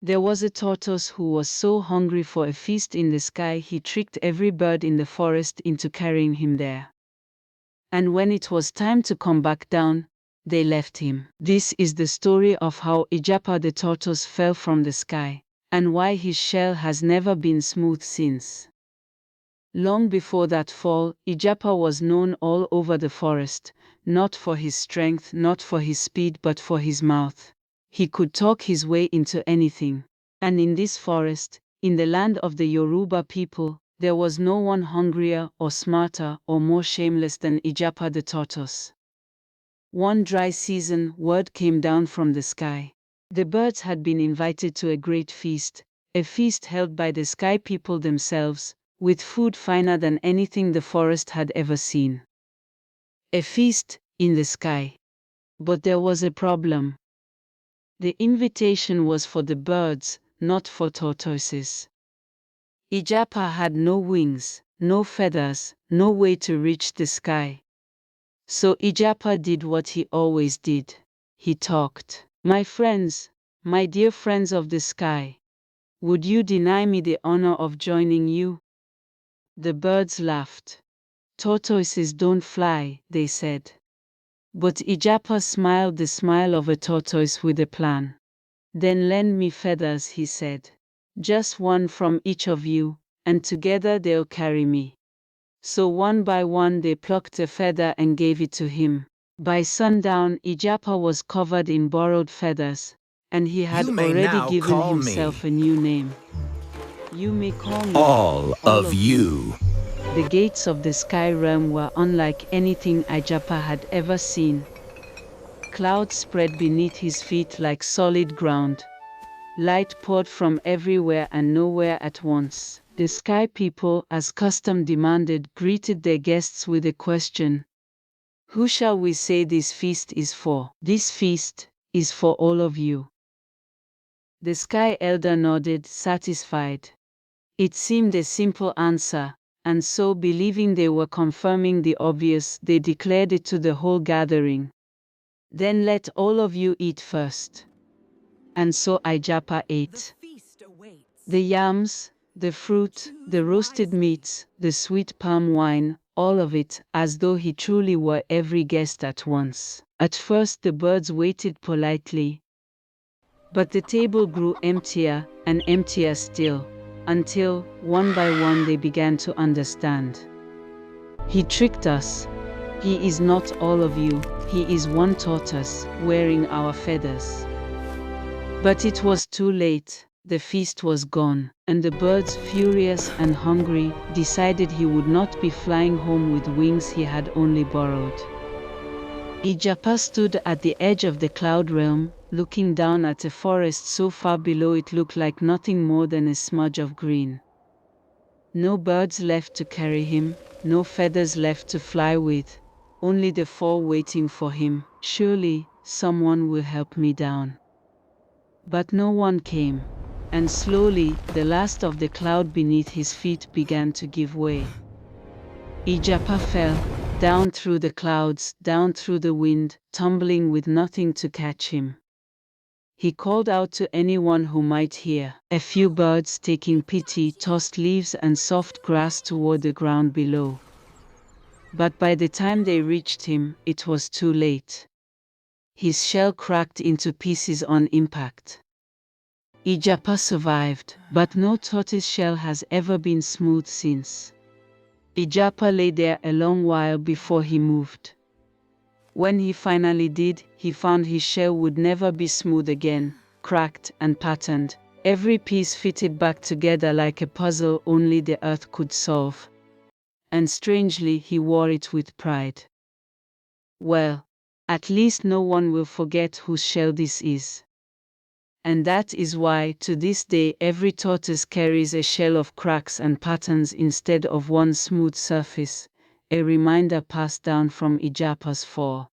There was a tortoise who was so hungry for a feast in the sky he tricked every bird in the forest into carrying him there. And when it was time to come back down, they left him. This is the story of how Ijapa the tortoise fell from the sky, and why his shell has never been smooth since. Long before that fall, Ijapa was known all over the forest, not for his strength, not for his speed, but for his mouth. He could talk his way into anything. And in this forest, in the land of the Yoruba people, there was no one hungrier or smarter or more shameless than Ijapa the tortoise. One dry season, word came down from the sky. The birds had been invited to a great feast, a feast held by the sky people themselves, with food finer than anything the forest had ever seen. A feast in the sky. But there was a problem. The invitation was for the birds, not for tortoises. Ijapa had no wings, no feathers, no way to reach the sky. So Ijapa did what he always did. He talked. My friends, my dear friends of the sky, would you deny me the honor of joining you? The birds laughed. Tortoises don't fly, they said. But Ijapa smiled the smile of a tortoise with a plan. Then lend me feathers, he said. Just one from each of you, and together they'll carry me. So one by one they plucked a feather and gave it to him. By sundown Ijapa was covered in borrowed feathers, and he had already given himself a new name. You may call me all of you. The gates of the sky realm were unlike anything Ijapa had ever seen. Clouds spread beneath his feet like solid ground. Light poured from everywhere and nowhere at once. The sky people, as custom demanded, greeted their guests with a question. Who shall we say this feast is for? This feast is for all of you. The sky elder nodded, satisfied. It seemed a simple answer, and so, believing they were confirming the obvious, they declared it to the whole gathering. Then let all of you eat first. And so Ijapa ate. The yams, the fruit, the roasted meats, the sweet palm wine, all of it, as though he truly were every guest at once. At first the birds waited politely. But the table grew emptier and emptier still, until, one by one, they began to understand. He tricked us. He is not all of you, he is one tortoise, wearing our feathers. But it was too late, the feast was gone, and the birds, furious and hungry, decided he would not be flying home with wings he had only borrowed. Ijapa stood at the edge of the cloud realm, looking down at a forest so far below it looked like nothing more than a smudge of green. No birds left to carry him, no feathers left to fly with, only the fall waiting for him. Surely, someone will help me down. But no one came, and slowly, the last of the cloud beneath his feet began to give way. Ijapa fell, down through the clouds, down through the wind, tumbling with nothing to catch him. He called out to anyone who might hear. A few birds, taking pity, tossed leaves and soft grass toward the ground below. But by the time they reached him, it was too late. His shell cracked into pieces on impact. Ijapa survived, but no tortoise shell has ever been smooth since. Ijapa lay there a long while before he moved. When he finally did, he found his shell would never be smooth again, cracked and patterned. Every piece fitted back together like a puzzle only the earth could solve. And strangely, he wore it with pride. Well, at least no one will forget whose shell this is. And that is why, to this day, every tortoise carries a shell of cracks and patterns instead of one smooth surface, a reminder passed down from Ijapa's fall.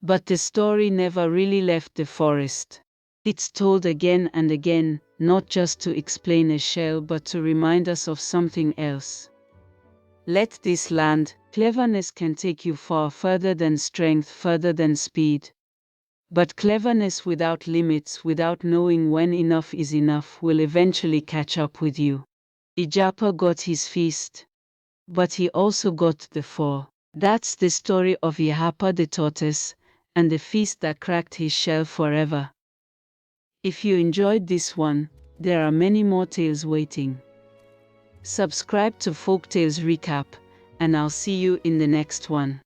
But the story never really left the forest. It's told again and again, not just to explain a shell but to remind us of something else. Let this land, cleverness can take you far further than strength, further than speed. But cleverness without limits, without knowing when enough is enough, will eventually catch up with you. Ijapa got his feast, but he also got the fall. That's the story of Ijapa the Tortoise, and the feast that cracked his shell forever. If you enjoyed this one, there are many more tales waiting. Subscribe to Folktales Recap, and I'll see you in the next one.